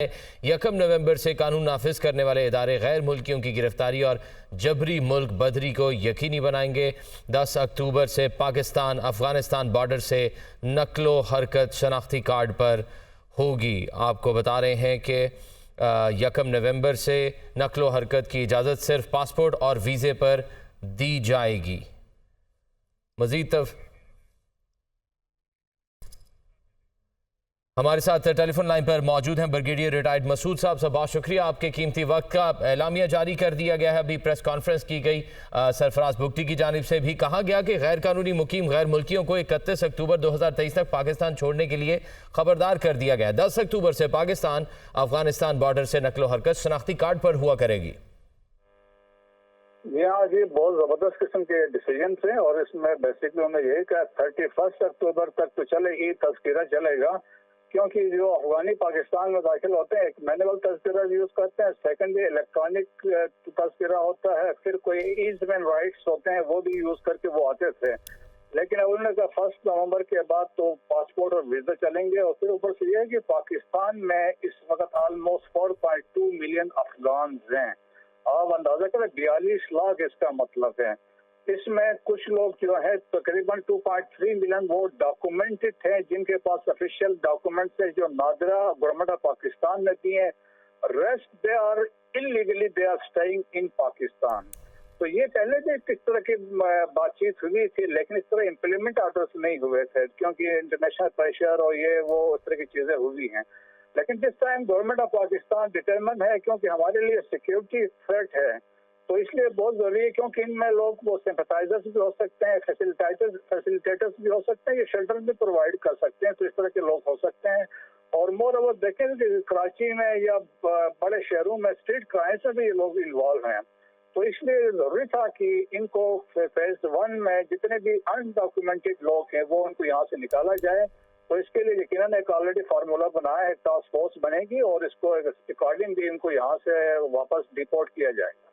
यकम नवंबर से कानून नाफिज करने वाले इदारे गैर मुल्कियों की गिरफ्तारी और जबरी मुल्क बदरी को यकीनी बनाएंगे। 10 अक्टूबर से पाकिस्तान अफगानिस्तान बॉर्डर से नकलो हरकत शनाख्ती कार्ड पर होगी। आपको बता रहे हैं कि यकम नवंबर से नकलो हरकत की इजाज़त सिर्फ पासपोर्ट और वीज़े पर दी जाएगी। मज़ीद हमारे साथ टेलीफोन लाइन पर मौजूद हैं ब्रिगेडियर रिटायर्ड मसूद साहब। बहुत शुक्रिया आपके कीमती वक्त का। एलामिया जारी कर दिया गया है, अभी प्रेस कॉन्फ्रेंस की गई सरफराज भुगटी की जानिब से भी कहा गया कि गैर कानूनी मुकीम गैर मुल्कियों को 31 अक्टूबर 2023 तक पाकिस्तान छोड़ने के लिए खबरदार कर दिया गया। 10 अक्टूबर से पाकिस्तान अफगानिस्तान बॉर्डर से नकलो हरकत शनाख्ती कार्ड पर हुआ करेगी। जी हाँ जी, बहुत ज़बरदस्त किस्म के डिसीजन थे और इसमें बेसिकली उन्होंने यही कहा 31 अक्टूबर तक तो चले, ये तज़किरा चलेगा, क्योंकि जो अफगानी पाकिस्तान में दाखिल होते हैं एक मैनुअल तज़किरा यूज़ करते हैं, सेकेंडली इलेक्ट्रॉनिक तज़किरा होता है, फिर कोई ईज़मेन राइट्स होते हैं वो भी यूज़ करके वो आते थे। लेकिन अब उन्होंने कहा 1 नवंबर के बाद तो पासपोर्ट और वीज़ा चलेंगे। और फिर ऊपर से ये है कि पाकिस्तान में इस वक्त ऑलमोस्ट 4.2 मिलियन अफगान हैं। आप अंदाजा करें 42 लाख इसका मतलब है। इसमें कुछ लोग जो है तकरीबन 2.3 मिलियन वो डॉक्यूमेंटेड हैं, जिनके पास ऑफिशियल डॉक्यूमेंट्स है, जो नादरा गवर्नमेंट ऑफ पाकिस्तान ने दिए हैं। Rest they are illegally they are staying in Pakistan. तो ये पहले भी किस तरह की बातचीत हुई थी, लेकिन इस तरह इम्प्लीमेंट ऑर्डर्स नहीं हुए थे, क्योंकि इंटरनेशनल प्रेशर और ये वो इस तरह की चीजें हुई हैं। लेकिन this time government of Pakistan determine है, क्योंकि हमारे लिए सिक्योरिटी थ्रेट है, तो इसलिए बहुत जरूरी है, क्योंकि इनमें लोग वो सिंपथाइजर्स भी हो सकते हैं, फैसिलिटेटर्स भी हो सकते हैं, ये शेल्टर भी प्रोवाइड कर सकते हैं, तो इस तरह के लोग हो सकते हैं। और मोर ओवर देखें कि कराची में या बड़े शहरों में स्ट्रीट क्राइम में भी ये लोग इन्वॉल्व हैं, तो इसलिए जरूरी था कि इनको फेज 1 में जितने भी अनडॉक्यूमेंटेड लोग हैं वो उनको यहाँ से निकाला जाए। तो इसके लिए यकीनन एक ऑलरेडी फार्मूला बनाया है, टास्क फोर्स बनेगी और इसको अकॉर्डिंगली इनको यहाँ से वापस डिपोर्ट किया जाएगा।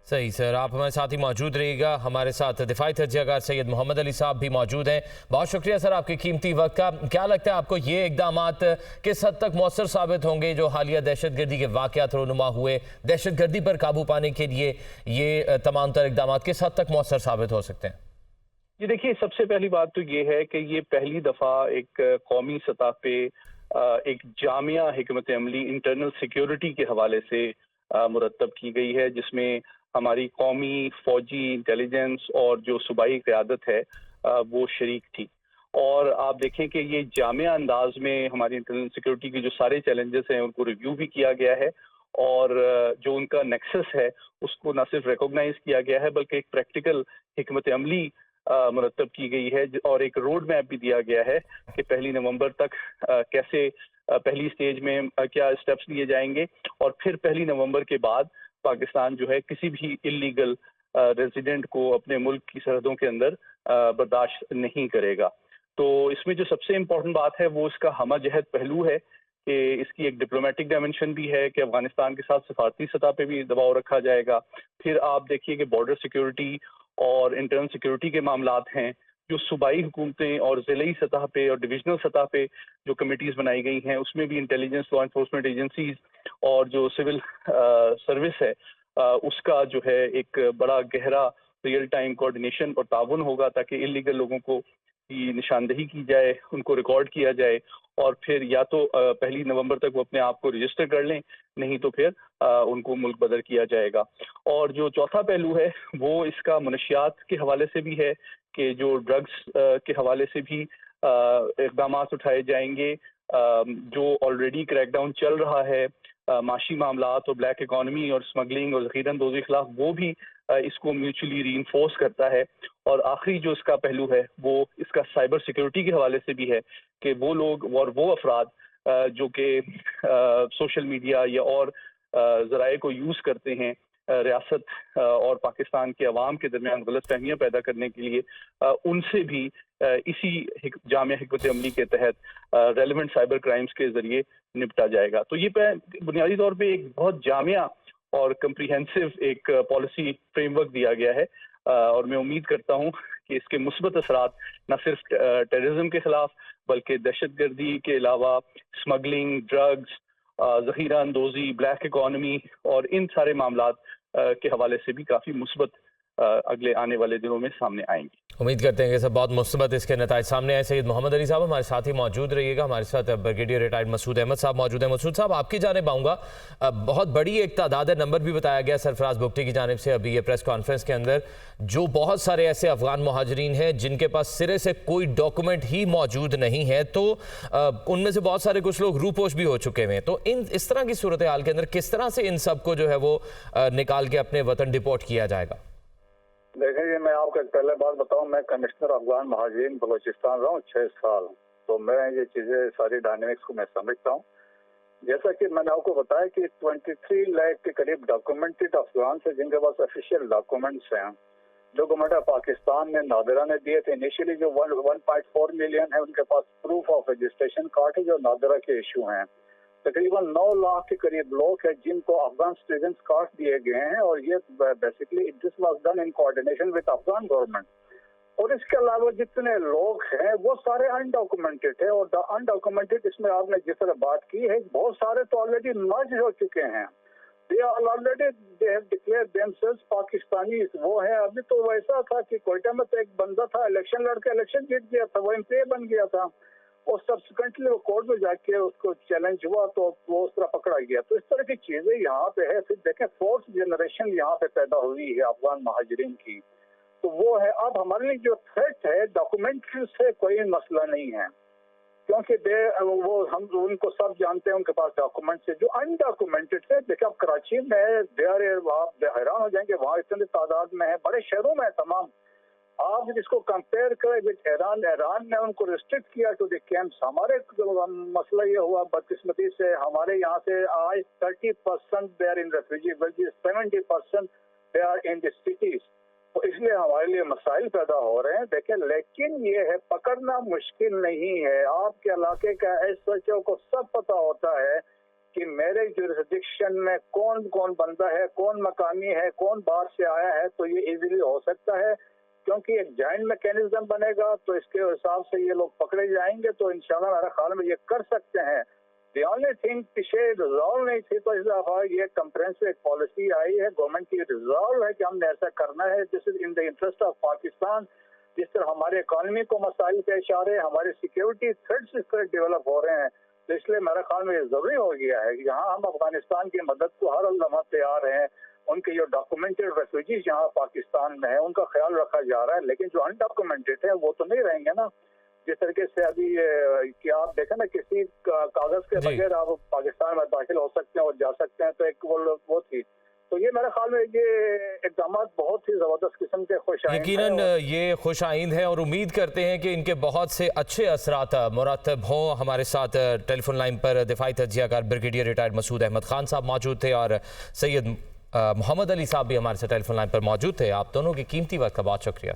सही सर, आप हमारे साथ ही मौजूद रहिएगा। हमारे साथ दिफाई तज्ज़ियाकार सैयद मोहम्मद अली साहब भी मौजूद हैं। बहुत शुक्रिया सर आपके कीमती वक्त का। क्या लगता है आपको ये इक़दामात किस हद तक मौसर साबित होंगे जो हालिया दहशतगर्दी के वाक़यात रोनुमा हुए, दहशतगर्दी पर काबू पाने के लिए ये तमाम तर इक़दामात किस हद तक मौसर साबित हो सकते हैं? जी देखिए, सबसे पहली बात तो ये है कि ये पहली दफ़ा एक कौमी सतह पे एक जामिया हिकमत अमली इंटरनल सिक्योरिटी के हवाले से मुरतब की गई है, जिसमें हमारी कौमी फौजी इंटेलिजेंस और जो सूबाई क़यादत है वो शरीक थी। और आप देखें कि ये जामिया अंदाज में हमारी इंटरनल सिक्योरिटी के जो सारे चैलेंजेस हैं उनको रिव्यू भी किया गया है, और जो उनका नेक्सस है उसको न सिर्फ रिकॉग्नाइज किया गया है बल्कि एक प्रैक्टिकल हिकमत अमली मुरतब की गई है, और एक रोड मैप भी दिया गया है कि 1 नवंबर तक कैसे पहली स्टेज में क्या स्टेप्स लिए जाएंगे, और फिर 1 नवंबर के बाद पाकिस्तान जो है किसी भी इलीगल रेजिडेंट को अपने मुल्क की सरहदों के अंदर बर्दाश्त नहीं करेगा। तो इसमें जो सबसे इम्पोर्टेंट बात है वो इसका हमजहत पहलू है कि इसकी एक डिप्लोमेटिक डायमेंशन भी है कि अफगानिस्तान के साथ सफारती सतह पे भी दबाव रखा जाएगा। फिर आप देखिए कि बॉर्डर सिक्योरिटी और इंटरनल सिक्योरिटी के मामलात हैं, जो सूबाई हुकूमतें और ज़िली सतह पे और डिविजनल सतह पे जो कमेटीज़ बनाई गई हैं उसमें भी इंटेलिजेंस, लॉ इन्फोर्समेंट एजेंसीज और जो सिविल सर्विस है उसका जो है एक बड़ा गहरा रियल टाइम कोऑर्डिनेशन और ताउन होगा, ताकि इलीगल लोगों को की निशानदेही की जाए, उनको रिकॉर्ड किया जाए, और फिर या तो 1 नवंबर तक वो अपने आप को रजिस्टर कर लें, नहीं तो फिर उनको मुल्क बदर किया जाएगा। और जो चौथा पहलू है वो इसका मनशियात के हवाले से भी है कि जो ड्रग्स के हवाले से भी इक़दाम उठाए जाएंगे। जो ऑलरेडी क्रैकडाउन चल रहा है माशी मामलात और ब्लैक इकॉनमी और स्मगलिंग और ज़ख़ीरअंदोज़ी के खिलाफ, वो भी इसको म्यूचुअली रीइंफोर्स करता है। और आखिरी जो इसका पहलू है वो इसका साइबर सिक्योरिटी के हवाले से भी है कि वो लोग और वो अफराद जो कि सोशल मीडिया या और ज़राए को यूज़ करते हैं रियासत और पाकिस्तान के अवाम के दरमियान गलत फहमियाँ पैदा करने के लिए, उनसे भी इसी जामिया हिकमत अमली के तहत रेलेवेंट साइबर क्राइम्स के ज़रिए निपटा जाएगा। तो ये बुनियादी तौर पे एक बहुत जामिया और कम्प्रीहेंसिव एक पॉलिसी फ्रेमवर्क दिया गया है, और मैं उम्मीद करता हूँ कि इसके मुस्बत असरात न सिर्फ टेररिज्म के खिलाफ बल्कि दहशतगर्दी के अलावा स्मगलिंग, ड्रग्स ذخیرہ اندوزی، بلیک اکانومی اور ان سارے معاملات کے حوالے سے بھی کافی مثبت اگلے آنے والے دنوں میں سامنے آئیں گی۔ امید کرتے ہیں کہ سب بہت مثبت اس کے نتائج سامنے آئے۔ سید محمد علی صاحب ہمارے ساتھ ہی موجود رہیے گا، ہمارے ساتھ بریگیڈیئر ریٹائرڈ مسعود احمد صاحب موجود ہیں۔ مسعود صاحب آپ کی جانب آؤں گا، بہت بڑی ایک تعداد ہے، نمبر بھی بتایا گیا سرفراز بگٹی کی جانب سے ابھی یہ پریس کانفرنس کے اندر، جو بہت سارے ایسے افغان مہاجرین ہیں جن کے پاس سرے سے کوئی ڈاکومنٹ ہی موجود نہیں ہے، تو ان میں سے بہت سارے کچھ لوگ روپوش بھی ہو چکے ہیں، تو اس طرح کی صورتحال کے اندر کس طرح سے ان سب کو جو ہے وہ نکال کے اپنے وطن ڈپورٹ کیا جائے گا؟ دیکھیں جی، میں آپ کو پہلے بات بتاؤں، میں کمشنر افغان مہاجرین بلوچستان رہا ہوں 6 سال، تو میں یہ چیزیں ساری ڈائنامکس کو میں سمجھتا ہوں۔ جیسا کہ میں نے آپ کو بتایا کہ 23 لاکھ کے قریب ڈاکومنٹڈ افغان سے جن کے پاس افیشیل ڈاکومنٹس ہیں، جو گورنمنٹ آف پاکستان نے نادرہ نے دیے تھے انیشلی، جو 1.4 ملین ہے ان کے پاس پروف آف رجسٹریشن کارڈ ہے جو نادرہ کے ایشو ہیں۔ تقریباً 9 لاکھ کے قریب لوگ ہیں جن کو افغان سٹیزنز کارڈ دیے گئے ہیں، اور یہ basically this was done in coordination with Afghan government. اور اس کے علاوہ جتنے لوگ ہیں وہ سارے انڈاکومنٹڈ ہیں، اور انڈاکومنٹڈ اس میں آپ نے جس طرح بات کی ہے، بہت سارے تو آلریڈی مرج ہو چکے ہیں، they have declared themselves Pakistanis. وہ ہیں، ابھی تو ویسا تھا کہ کوئٹہ میں تو ایک بندہ تھا الیکشن لڑ کے الیکشن جیت گیا تھا، وہ ایم پی اے بن گیا تھا، اور سبسیکوینٹلی وہ کورٹ میں جا کے اس کو چیلنج ہوا تو وہ اس طرح پکڑا گیا۔ تو اس طرح کی چیزیں یہاں پہ ہے۔ پھر دیکھیں 4th جنریشن یہاں پہ پیدا ہوئی ہے افغان مہاجرین کی، تو وہ ہے اب ہمارے لیے جو تھریٹ ہے ڈاکومنٹری سے کوئی مسئلہ نہیں ہے، کیونکہ وہ ہم ان کو سب جانتے ہیں، ان کے پاس ڈاکومنٹس ہے۔ جو انڈاکومنٹڈ ہے، دیکھیں اب کراچی میں آپ حیران ہو جائیں گے، وہاں اتنے تعداد میں ہے، بڑے شہروں میں تمام۔ آپ اس کو کمپیئر کریں وتھ ایران نے ان کو ریسٹرکٹ کیا ٹو دی کیمپس۔ ہمارے مسئلہ یہ ہوا بدقسمتی سے، ہمارے یہاں سے آج 30% they are in refugee villages, 70% they are in the cities, تو اس لیے ہمارے لیے مسائل پیدا ہو رہے ہیں۔ دیکھیں لیکن یہ ہے پکڑنا مشکل نہیں ہے، آپ کے علاقے کا ایس ایچ او کو سب پتہ ہوتا ہے کہ میرے جورسڈکشن میں کون کون بندہ ہے، کون مقامی ہے، کون باہر سے آیا ہے، تو یہ ایزیلی ہو سکتا ہے، کیونکہ ایک جوائنٹ میکینزم بنے گا تو اس کے حساب سے یہ لوگ پکڑے جائیں گے، تو انشاءاللہ میرے خیال میں یہ کر سکتے ہیں۔ دی اونلی تھنگ پیچھے ریزالو نہیں تھی، تو اس دفعہ یہ کمپریہنسو ایک پالیسی آئی ہے، گورنمنٹ کی ریزالو ہے کہ ہم نے ایسا کرنا ہے، دس از ان دی انٹرسٹ آف پاکستان۔ جس طرح ہمارے اکانومی کو مسائل پیش آ رہے ہیں، ہمارے سیکیورٹی تھریٹس اس طرح ڈیولپ ہو رہے ہیں، تو اس لیے میرے خیال میں یہ ضروری ہو گیا ہے کہ یہاں ہم افغانستان کی مدد کو ہر لمحہ تیار ہیں۔ ان کے جو ڈاکومنٹڈ ریفیوجیز یہاں پاکستان میں ہیں ان کا خیال رکھا جا رہا ہے، لیکن جو انڈاکومنٹڈ ہے وہ تو نہیں رہیں گے نا۔ جس طریقے سے ابھی کہ آپ دیکھیں نا، کسی کاغذ کے بغیر آپ پاکستان میں داخل ہو سکتے ہیں اور جا سکتے ہیں، تو ایک وہ تھی۔ تو یہ میرے خیال میں یہ اقدامات بہت ہی زبردست قسم کے خوش آئند ہیں، یقیناً یہ خوش آئند ہیں، اور امید کرتے ہیں کہ ان کے بہت سے اچھے اثرات مرتب ہوں۔ ہمارے ساتھ ٹیلی فون لائن پر دفاعی تجزیہ کار بریگیڈیئر ریٹائرڈ مسعود احمد خان صاحب موجود تھے، اور سید محمد علی صاحب بھی ہمارے ساتھ ٹیلی فون لائن پر موجود تھے۔ آپ دونوں کی قیمتی وقت کا بہت شکریہ۔